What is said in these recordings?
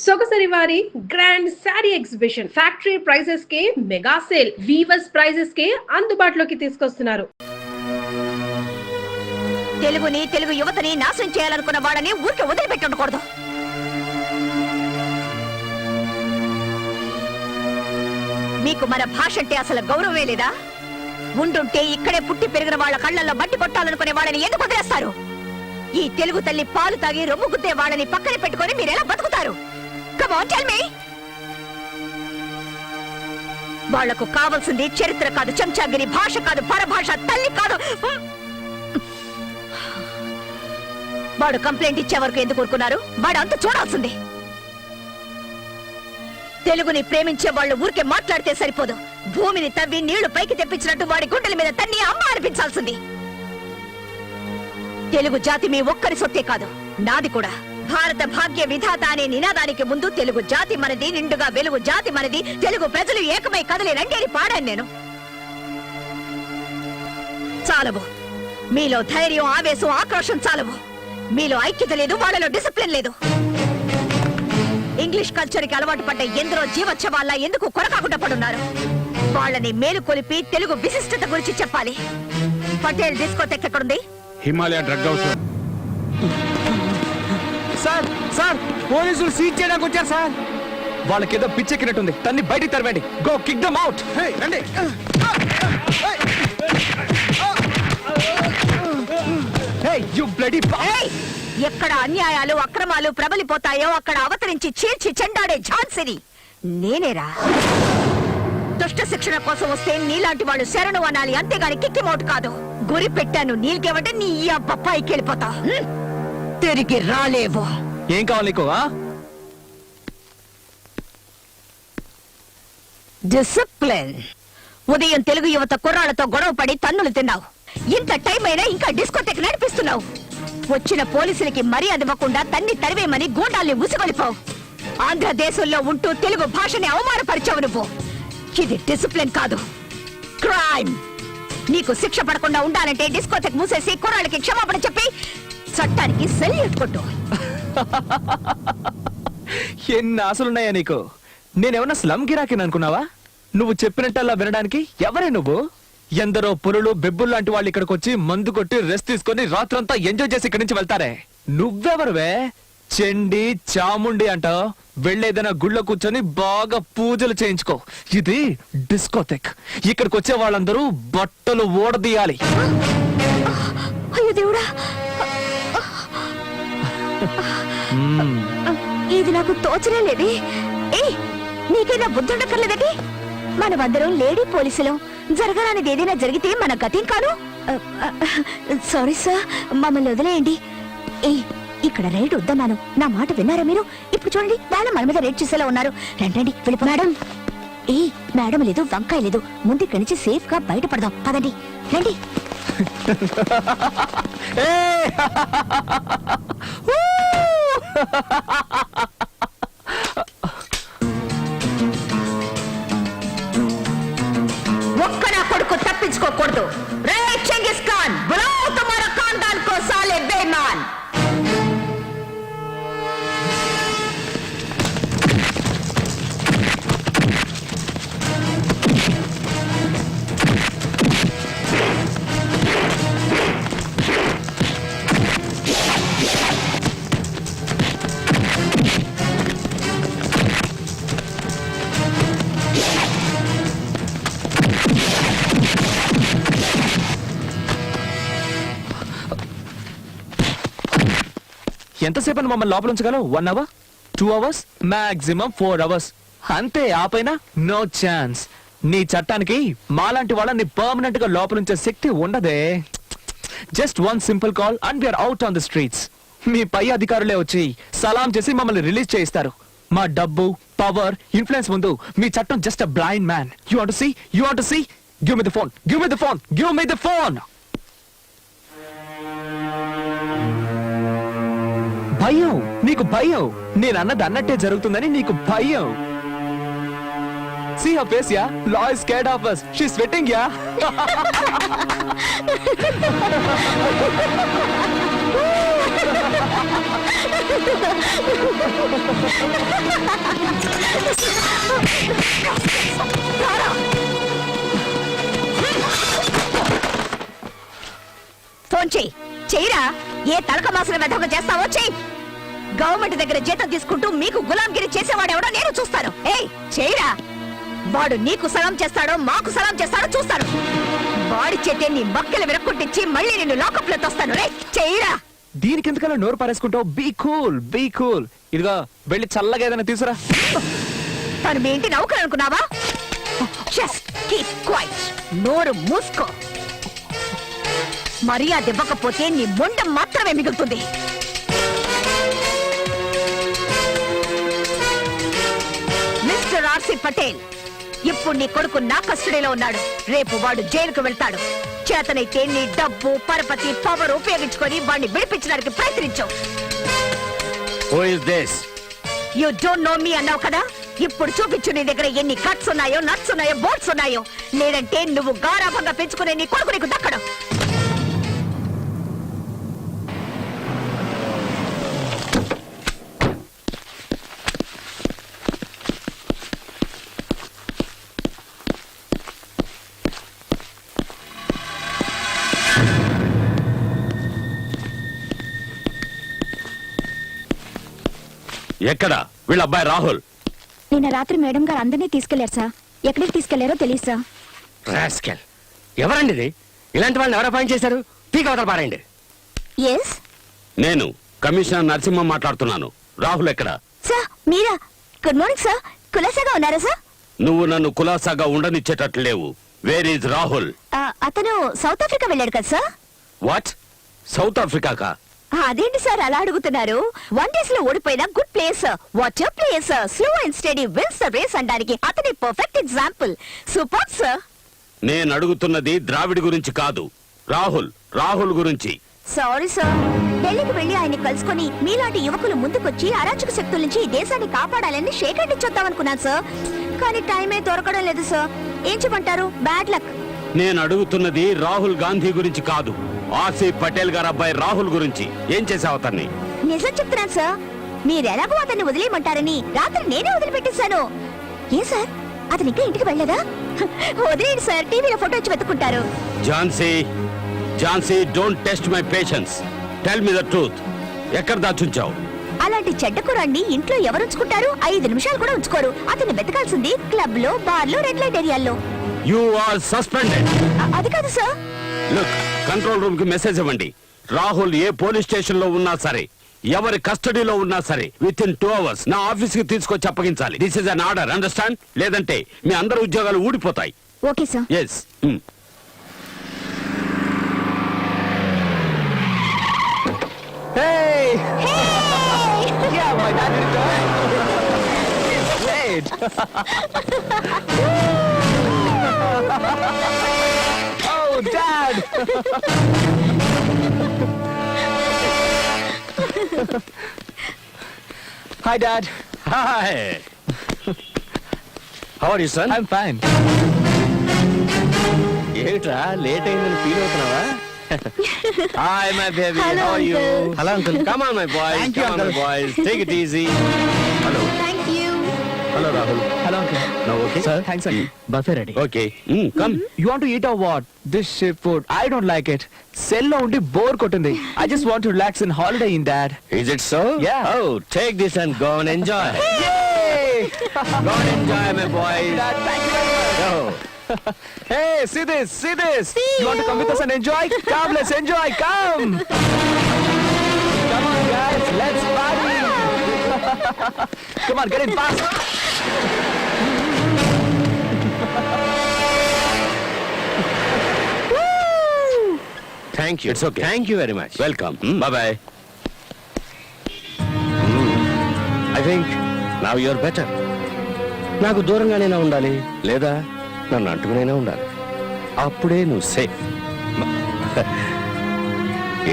సొగసరి వారి grand sari exhibition factory prices కే mega sale weavers prices కే అందుబాటులోకి తీసుకొస్తున్నారు. తెలుగు యువతని నాశనం చేయాలనుకున్న వాళ్ళని ఊరికి వదిలిపెట్టకూడదు. మీకు మన భాష అంటే అసలు గౌరవమే లేదా? ఉండుంటే ఇక్కడే పుట్టి పెరిగిన వాళ్ళ కళ్ళల్లో బట్టి కొట్టాలనుకునే వాళ్ళని ఎందుకు వదిలేస్తారు? ఈ తెలుగు తల్లి పాలు తాగి రొమ్ము గుద్దే వాళ్ళని పక్కన పెట్టుకొని మీరెలా బతుకుతారు? Come on, tell me. వాళ్లకు కావాల్సింది చరిత్ర కాదు, చెంచాగిరి, భాష కాదు, పరభాష, తల్లి కాదు. వాడు కంప్లైంట్ ఇచ్చే వరకు ఎందుకు ఊరుకున్నారు? వాడు అంత చూడాల్సింది. తెలుగుని ప్రేమించే వాళ్ళు ఊరికే మాట్లాడితే సరిపోదు. భూమిని తవ్వి నీళ్లు పైకి తెప్పించినట్టు వాడి గుండెల మీద తన్ని అమ్మ అనిపించాల్సింది. తెలుగు జాతి మీ ఒక్కరి సొత్తే కాదు, నాది కూడా. భారత భాగ్య విధాత అనే నినాదానికి ముందు తెలుగు జాతి మనది, నిండుగా వెలుగు జాతి మనది, తెలుగు ప్రజలు ఏకమై కదిలి రండి అని పాడాను నేను. చాలవు మీలో ధైర్యం, ఆవేశం, ఆక్రోశం చాలవు. మీలో ఐక్యత లేదు, వాళ్ళలో డిసిప్లిన్ లేదు. ఇంగ్లీష్ కల్చర్ కి అలవాటు పడ్డ ఎందరో జీవోత్సవాల ఎందుకు కొరకాకుండా పడున్నారు? వాళ్ళని మేలుకొలిపి తెలుగు విశిష్టత గురించి చెప్పాలి. పటేల్ డిస్కోటెక్ ఎక్కడుంది? Himalaya drug house. Sir sir పోలీసులు సీజ్ చేయడానికి వచ్చారు సార్. వాళ్ళకేదో పిచ్చెక్కినట్టుంది, తన్ని బయటికి తరవండి. Go kick them out. రండి. You bloody. ఎక్కడ అన్యాయాలు అక్రమాలు ప్రబలిపోతాయో అక్కడ అవతరించి చీల్చి చెండాడే ఝాన్సీని నేనేరా. దుష్ట శిక్షణ కోసం వస్తే నీలాంటి వాళ్ళు శరణు అనాలి, అంతేగాని కిక్కిమౌట్ కాదు. గురి పెట్టాను నీళ్ళకేమంటే నీ అబ్బ పైకి వెళ్ళిపోతా, తిరిగి రాలేవు. ఏం కావాలి నీకు? డిసిప్లిన్. ఉదయం తెలుగు యువత కుర్రాళ్లతో గొడవ పడి తన్నులు తిన్నావు. ఇంత టైం అయినా ఇంకా డిస్కోటెక్ నడిపిస్తున్నావు. వచ్చిన పోలీసులకి మర్యాద ఇవ్వకుండా తన్ని తరివేమని గూండాల్ని ఉసుగొలిపావు. ఆంధ్రదేశంలో ఉంటూ తెలుగు భాషని అవమానపరిచావు నువ్వు. ఇది డిసిప్లిన్ కాదు, క్రైమ్. నీకు శిక్ష పడకుండా ఉండాలంటే డిస్కోటెక్ మూసేసి కుర్రాళ్ళకి క్షమాపణ చెప్పి చట్టానికి సెల్యూట్ కొట్టు. ఎన్ని ఆశలున్నాయా నీకు? నేనేమన్నా స్లమ్ గిరాకిని అనుకున్నావా? నువ్వు చెప్పినట్టల్లా వినడానికి ఎవరే నువ్వు? ఎందరో పురులు బెబ్బులు లాంటి వాళ్ళు ఇక్కడికి వచ్చి మందు కొట్టి రెస్ట్ తీసుకొని రాత్రంతా ఎంజాయ్ చేసి ఇక్కడి నుంచి వెళ్తారే. నువ్వెవరువే? చెండి చాముండి అంటావు. వెళ్ళేదైనా గుళ్ళో కూర్చొని బాగా పూజలు చేయించుకో. ఇది డిస్కోటెక్. ఇక్కడికి వచ్చే వాళ్ళందరూ బట్టలు ఓడదీయాలి. ఇది నాకు తోచలే లేదే. నీకైనా బుద్ధుండక్కర్లేదటి? మనమందరం లేడీ పోలీసులం. జరగరానిది ఏదైనా జరిగితే మన గతేం కాదు. సారీ సార్, మమ్మల్ని వదిలేయండి. ఇక్కడ రైడ్ వద్దన్నాను, నా మాట విన్నారా మీరు? ఇప్పుడు చూడండి, వాళ్ళ మన మీద రైడ్ చేసేలా ఉన్నారు. రండి వెళ్ళిపో. మేడం, మేడం లేదు, వంకాయ లేదు. ముందు ఇక్కడి నుంచి సేఫ్ గా బయటపడదాం. పదండి, రండి. ఒక్క నా కొడుకు తప్పించుకోకూడదు. రే చెంగిస్ ఖాన్, బులాओ तुम्हारा खानदान को साले बेईमान. ఎంతసేపని మమ్మల్ని లోపల ఉంచగలవు? 1 hour, 2 hours, మాక్సిమం 4 hours. అంతే, ఆపైనా నో ఛాన్స్. నీ చట్టానికి మాలాంటి వాళ్ళని పర్మనెంట్ గా లోపల ఉంచే శక్తి ఉండదే. Just 1 simple call and we are out on the streets. మీ పై అధికారులే వచ్చి సలాం చేసి మమ్మల్ని రిలీజ్ చేయిస్తారు. మా డబ్బు, పవర్, ఇన్ఫ్లుయెన్స్ ముందు మీ చట్టం just a blind man. You want to see? You want to see? Give me the phone. Give me the phone. Give me the phone. భయం, నీకు భయం. నేను అన్నది అన్నట్టే జరుగుతుందని నీకు భయం. See her face, yeah? Law is scared of us. She's sweating, yeah? Phone చెయ్యి. చెయ్యరా. ఏ తలక మాసిన వెధవ చేస్తావో చెయ్యి. గవర్నమెంట్ దగ్గర జీతం తీసుకుంటూ మీకు గులాంగిరి చేసేవాడెవడో నేను చూస్తాను. ఏయ్ చెయ్యరా. వాడు నీకు సలాం చేస్తాడో మాకు సలాం చేస్తాడో చూస్తాను. వాడి చేతే నీ మక్కలు విరక్కొట్టించి మళ్ళీ నిన్ను లాకప్ లో తోస్తాను. రే చెయ్యరా. దీనికి ఎందుకలా నోరు పారేసుకుంటావు? Be cool, be cool. ఇదిగో వెళ్ళి చల్లగా ఏదైనా తీసురా. తను మీ ఇంటి నౌకరు అనుకున్నావా? Just keep quiet. నోరు మూసుకో. మర్యాద ఇవ్వకపోతే నీ మొండం మాత్రమే మిగులుతుంది. మిస్టర్ ఆర్సి పటేల్, ఇప్పుడు నీ కొడుకు నా కస్టడీలో ఉన్నాడు. రేపు వాడు జైలుకు వెళ్తాడు. చేతనైతే నీ డబ్బు, పరపతి, పవర్ ఉపయోగించుకొని వాడిని విడిపించడానికి ప్రయత్నించు. Who is this? You don't know me అన్నావు కదా. ఇప్పుడు చూపించు నీ దగ్గర ఎన్ని కట్స్ ఉన్నాయో, నట్స్ ఉన్నాయో, బోట్స్ ఉన్నాయో. లేదంటే నువ్వు గారాభంగా పెంచుకునే నీ కొడుకు నీకు దక్కడు. ఎక్కడ వీళ్ళ అబ్బాయి రాహుల్? నిన్న రాత్రి మేడం గారు అందరినీ తీసుకెళ్లారు సార్. ఎక్కడికి తీసుకెళ్లారో తెలియదు సార్. రాస్కెల్. ఎవరండి ఇది? ఇలాంటి వాళ్ళని ఎవరు అపాయింట్ చేశారు? పీక అవతల పారండి. ఎస్ నేను కమిషనర్ నరసింహ మాట్లాడుతున్నాను. రాహుల్ ఎక్కడ? సార్ మీరా? Good morning sir. కులాసాగా ఉన్నారా సార్? నువ్వు నన్ను కులాసాగా ఉండనిచ్చేటట్లు లేవు. Where is Rahul? అతను సౌత్ ఆఫ్రికా వెళ్ళాడు కదా సార్. వాట్? సౌత్ ఆఫ్రికాకా? అదేంటి సార్ అలా అడుగుతున్నారు? 1 days లో ఓడిపోయిన good place, water place, slow and steady wins the race అనడానికి అతని పర్ఫెక్ట్ ఎగ్జాంపుల్. Super sir. నేను అడుగుతున్నది ద్రావిడ్ గురించి కాదు, రాహుల్ గురించి. Sorry sir. ఢిల్లీకి వెళ్లి ఆయన్ని కలుసుకొని మీలాంటి యువకులు ముందుకొచ్చి అరాచక శక్తుల నుంచి ఈ దేశాన్ని కాపాడాలని షేక్ హ్యాండ్ ఇచ్చొద్దాం అనుకున్నాను సార్. కానీ టైమే దొరకడం లేదు సార్. ఏం చెప్పంటారు? Bad luck. నేను అడుగుతున్నది రాహుల్ గాంధీ గురించి కాదు, ఆర్సీ పటేల్ గారు అబ్బాయి రాహుల్ గురించి. ఏం చేసావు అతన్ని? నిజం చెప్తున్నాను సార్. మీరెలాగో అతన్ని వదిలేయమంటారని రాత్రి నేనే వదిలిపెట్టేశాను. ఏ సార్ అతను ఇంకా ఇంటికి వెళ్ళలేదా? వదిలేయండి సార్, టీవీలో ఫోటో వచ్చి వెతుకుంటారు. Jhansi don't test my patience. Tell me the truth. ఎక్కడ దాచుంచావు? అలాంటి చెడ్డ కుర్రాన్ని ఇంట్లో ఎవరు ఉంచుకుంటారు? 5 నిమిషాలు కూడా ఉంచుకోరు. అతన్ని వెతకాల్సింది క్లబ్ లో, బార్ లో, రెడ్ లైట్ ఏరియాల్లో. You are suspended. అది కాదు సార్. లుక్, కంట్రోల్ రూమ్ కి మెసేజ్ ఇవ్వండి. రాహుల్ ఏ పోలీస్ స్టేషన్ లో ఉన్నా సరే, ఎవరి కస్టడీలో ఉన్నా సరే, విత్ ఇన్ 2 hours నా ఆఫీస్ కి తీసుకొచ్చి అప్పగించాలి. This is an order, understand? లేదంటే మీ అందరి ఉద్యోగాలు ఊడిపోతాయి. Okay sir. Yes. Hey! Yeah, my dad did it. Great. Oh, Dad! Hi, Dad. Hi. How are you, son? I'm fine. ఏమిట్రా లేట్ అయిందని feel అవుతున్నావా? Hi, my baby. Hello, How are you? uncle. Hello, uncle. Come on, my boys. Thank you, Come on, my uncle. boys. Take it easy. Hello. Thank you. Hello, Rahul. Hello, Uncle. Now, okay? Sir, thanks, Uncle. Buffet ready. Okay. Come. You want to eat or what? This ship food. I don't like it. Cell lo undi bore kotundi. I just want to relax and holiday in, Dad. Is it so? Yeah. Oh, take this and go and enjoy. Yay! Go and enjoy, my boys. Dad, thank you very much. Go. Hey, see this, see this. You want to come with us and enjoy? Come, let's enjoy, come. Come on, guys, let's party. Come on, get in fast. Thank you. It's okay. Thank you very much. Welcome. Bye-bye. I think now you're better. నాకు దూరంగానే ఉండాలి, లేదా నన్ను అంటుకునే ఉండాలి. అప్పుడే నువ్వు safe.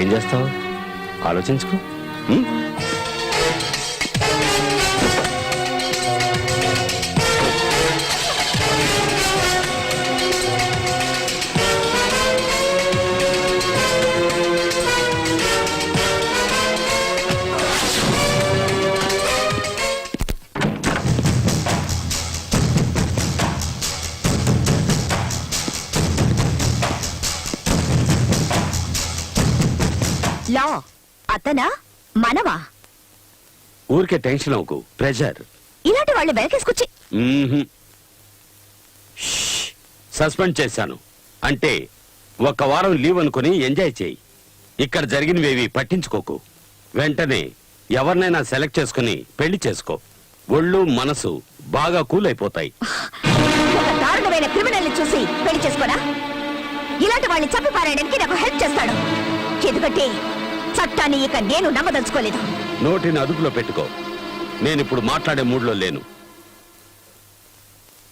ఏం చేస్తావు? ఆలోచించుకో. అతనా మనవా? ఊరికే టెన్షన్ అవ్వకు, ప్రెషర్. ఇలాంటి వాళ్ళు వెనకేసుకొచ్చి సస్పెండ్ చేశాను. అంటే 1 వారం లీవ్ అనుకుని ఎంజాయ్ చేయి. ఇక్కడ జరిగినవేవి పట్టించుకోకు. వెంటనే ఎవరినైనా సెలెక్ట్ చేసుకుని పెళ్లి చేసుకో. ఒళ్ళు మనసు బాగా కూల్ అయిపోతాయి. ఒక దారుణమైన క్రిమినల్ ని చూసి పెళ్లి చేసుకోనా? ఇలాంటి వాళ్ళని చంపి పారేయడానికి నాకు హెల్ప్ చేస్తాడు. ఎందుకంటే చట్టాన్ని ఇక నేను నమ్మదలుచుకోలేదు. నోటిని అదుపులో పెట్టుకో. నేనిప్పుడు మాట్లాడే మూడ్లో లేను.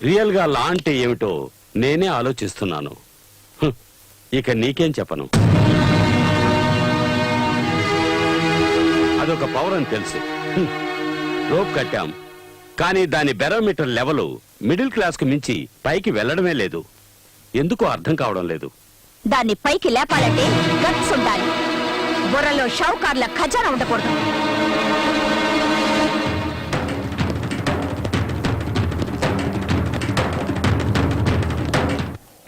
రియల్ గా లా అంటే ఏమిటో నేనే ఆలోచిస్తున్నాను. ఇక నీకేం చెప్పను. అదొక పవర్ అని తెలుసు. రోప్ కట్టాం, కానీ దాని బెరోమీటర్ లెవెల్ మిడిల్ క్లాస్ కు మించి పైకి వెళ్లడమే లేదు. ఎందుకో అర్థం కావడం లేదు. దాన్ని పైకి లేపాలంటే గట్స్ ఉండాలి. బుర్రలో షౌకార్ల ఖజానా ఉండకూడదు.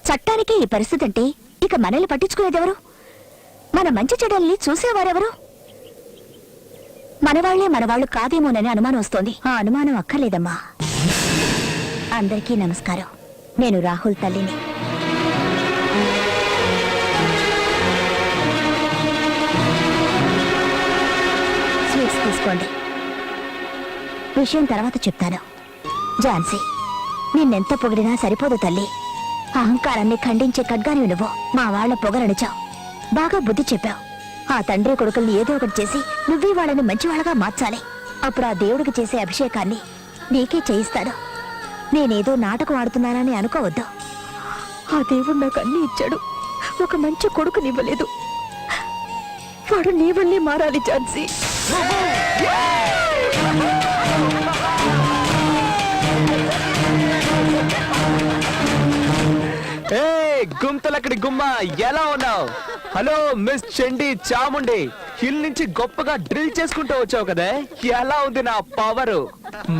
చట్టానికి ఈ పరిస్థితి అంటే ఇక మనల్ని పట్టించుకునేదెవరు? మన మంచి చెడ్డల్ని చూసేవారెవరు? మనవాళ్లే మనవాళ్లు కాదేమోనని అనుమానం వస్తోంది. ఆ అనుమానం అక్కర్లేదమ్మా. అందరికీ నమస్కారం. నేను రాహుల్ తల్లిని. స్వీట్స్ తీసుకోండి. విషయం తర్వాత చెప్తాను. ఝాన్సీ, నిన్నెంత పొగిడినా సరిపోదు తల్లి. అహంకారాన్ని ఖండించే ఖడ్గాని నువ్వు. మా వాళ్ల పొగరనిచావు, బాగా బుద్ధి చెప్పావు. ఆ తండ్రి కొడుకుల్ని ఏదో ఒకటి చేసి నువ్వే వాళ్ళని మంచివాళ్ళగా మార్చాలి. అప్పుడు ఆ దేవుడికి చేసే అభిషేకాన్ని నీకే చేయిస్తాడు. నేనేదో నాటకం ఆడుతున్నానని అనుకోవద్దు. ఆ దేవుడు నాకు అన్ని ఇచ్చాడు, ఒక మంచి కొడుకునివ్వలేదు. వాడు నీ వల్లే మారాలి ఝాన్సీ. గుంతలక్కడి గుమ్మ, ఎలా ఉన్నావు? హలో మిస్ చండి చాముండి, హిల్ నుంచి గొప్పగా డ్రిల్ చేసుకుంటూ వచ్చావు కదే, ఎలా ఉంది నా పవర్?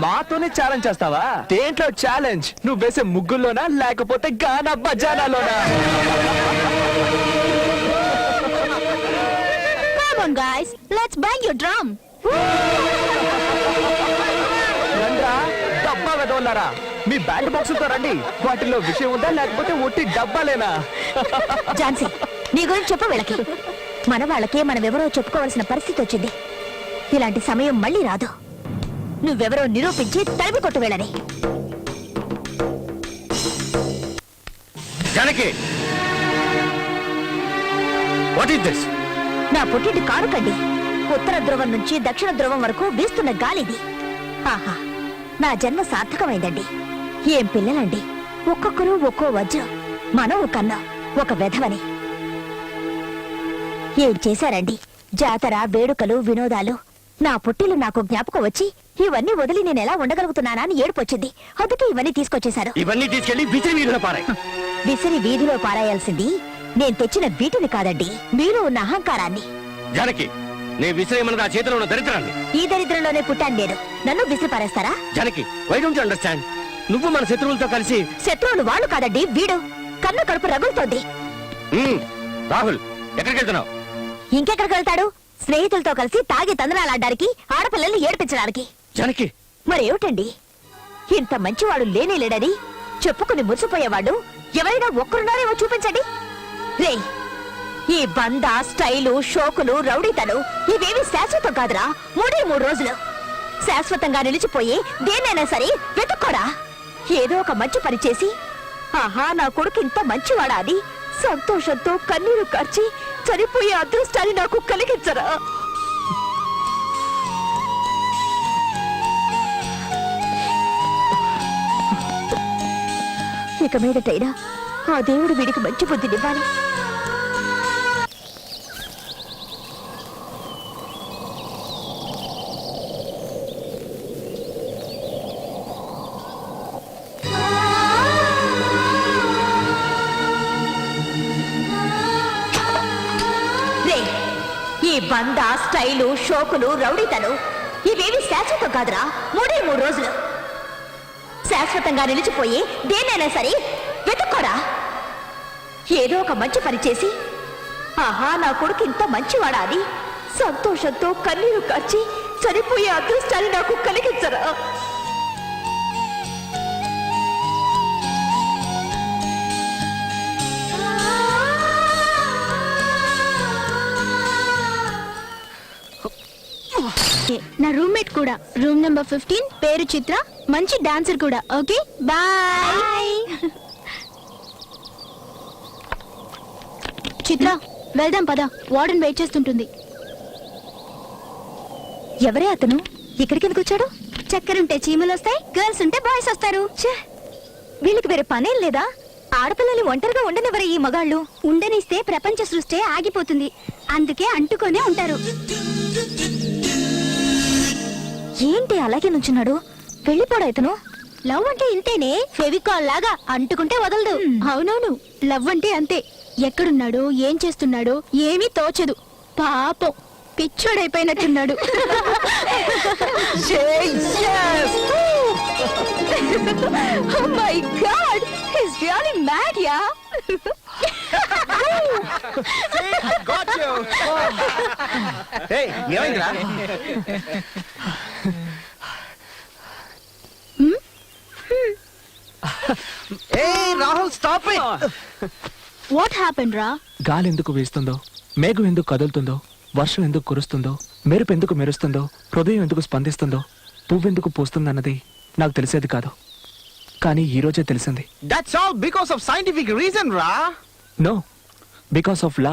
మాతోనే ఛాలెంజ్ చేస్తావా? దేంట్లో ఛాలెంజ్? నువ్వు వేసే ముగ్గుల్లోనా లేకపోతే గానా బజానాలోనా? Come on guys, let's bang your drum. రండ్రా డబ్బా వెదవల్లారా, మీ బ్యాండ్ బాక్సులతో రండి. వాటిలో విషయం ఉందా లేకపోతే ఒట్టి డబ్బాలేనా? ఝాన్సీ, నీ గురించి చెప్పు వీళ్ళకి. మన వాళ్ళకి మనమెవరో చెప్పుకోవాల్సిన పరిస్థితి వచ్చింది. ఇలాంటి సమయం మళ్ళీ రాదు. నువ్వెవరో నిరూపించి తరిమి కొట్టు వీళ్ళని. Janaki, what is this? నా పుట్టింటి కానుకండి. ఉత్తర ధ్రువం నుంచి దక్షిణ ధ్రువం వరకు వీస్తున్న గాలిది. ఆహా, నా జన్మ సార్థకమైందండి. ఏం పిల్లలండి, ఒక్కొక్కరు ఒక్కో వజ్రం. మనం కన్నా ఒక వెధవని. ఏం చేశారండి? జాతర, వేడుకలు, వినోదాలు. నా పుట్టిలు నాకు జ్ఞాపకం వచ్చి ఇవన్నీ వదిలి నేను ఎలా ఉండగలుగుతున్నానా అని ఏడుపొచ్చింది. అందుకే ఇవన్నీ తీసుకొచ్చేశారు. ఇవన్నీ తీసుకెళ్లి విసిరి వీధిలో పారాయి. విసిరి వీధిలో పారాయాల్సింది నేను తెచ్చిన వీటిని కాదండి, మీలో ఉన్న అహంకారాన్ని. జానకి, నేను విసిరేయమన్నది ఆ చేతిలో ఉన్న దరిద్రాన్ని. ఈ దరిద్రంలోనే పుట్టాను నేను. నన్ను విసిరి పారేస్తారా? Janaki, why don't you understand? నువ్వు మన శత్రువులతో కలిసి. శత్రువులు వాళ్ళు కాదండి, వీడు. కన్ను కడుపు రగులుతోంది. రాహుల్, ఎక్కడికి వెళ్తున్నావు? ఇంకెక్కడికి వెళ్తాడు? స్నేహితులతో కలిసి తాగి తందనాలాడడానికి, ఆడపిల్లల్ని ఏడిపించడానికి. జానకి, మరేమిటండి, ఇంత మంచివాడు లేనే లేడని చెప్పుకుని మురిసిపోయేవాడు ఎవరైనా ఒక్కరున్నారేమో చూపించండి. రే, ఈ బంద, స్టైలు, షోకులు, రౌడీతలు ఇవేవి శాశ్వతం కాదురా. 3 రోజులు శాశ్వతంగా నిలిచిపోయి దేన్నైనా సరే వెతుక్కోరా. ఏదో ఒక మంచి పని చేసి, ఆహా నా కొడుకు ఇంత మంచివాడా అని సంతోషంతో కన్నీరు కార్చి చనిపోయే అదృష్టాన్ని నాకు కలిగించరా. ఇక మీదటైనా ఆ దేవుడు వీడికి మంచి బుద్ధినివ్వాలి. ఈ బంద, స్టైలు, షోకులు, రౌడీతలు ఇవేవి శాశ్వతం కాదురా. 3 రోజులు శాశ్వతంగా నిలిచిపోయి దేన్నైనా సరే వెతుక్కోరా. ఏదో ఒక మంచి పని చేసి, ఆహా నా కొడుకు ఇంత మంచివాడా అని సంతోషంతో కన్నీరు కార్చి చనిపోయే అదృష్టాన్ని నాకు కలిగించరా. నా రూమ్మేట్ కూడా, రూమ్ నెంబర్ 15, పేరు చిత్ర, మంచి డాన్సర్ కూడా. Okay bye. చిత్ర వెళ్దాం పద, వార్డెన్ వెయిట్ చేస్తుంటుంది. ఎవరే అతను? ఇక్కడికి ఎందుకు వచ్చాడు? చక్కెరుంటే చీమలు వస్తాయి, గర్ల్స్ ఉంటే బాయ్స్ వస్తారు. ఛే, వీళ్ళకి వేరే పనేం లేదా? ఆడపిల్లల్ని ఒంటరిగా ఉండనివ్వరే ఈ మగాళ్ళు. ఉండనిస్తే ప్రపంచ సృష్టి ఆగిపోతుంది, అందుకే అంటుకొనే ఉంటారు. ఏంటి అలాగే నుంచున్నాడు? వెళ్ళిపోడా ఇతను? లవ్ అంటే ఇంతేనే, ఫెవికాల్ లాగా అంటుకుంటే వదలదు. అవునవును, లవ్ అంటే అంతే. ఎక్కడున్నాడు, ఏం చేస్తున్నాడు ఏమీ తోచదు. పాపం పిచ్చోడైపోయినట్టున్నాడు. Oh my God, he's really mad, yeah. Rahul stop what happened రా? గాలి ఎందుకు వీస్తుందో, మేఘం ఎందుకు కదులుతుందో, వర్షం ఎందుకు కురుస్తుందో, మెరుపు ఎందుకు మెరుస్తుందో, హృదయం ఎందుకు స్పందిస్తుందో, పువ్వెందుకు పూస్తుందన్నది నాకు తెలిసేది కాదు. కానీ ఈ రోజే తెలిసింది. That's all because of scientific reason రా. No, because of love.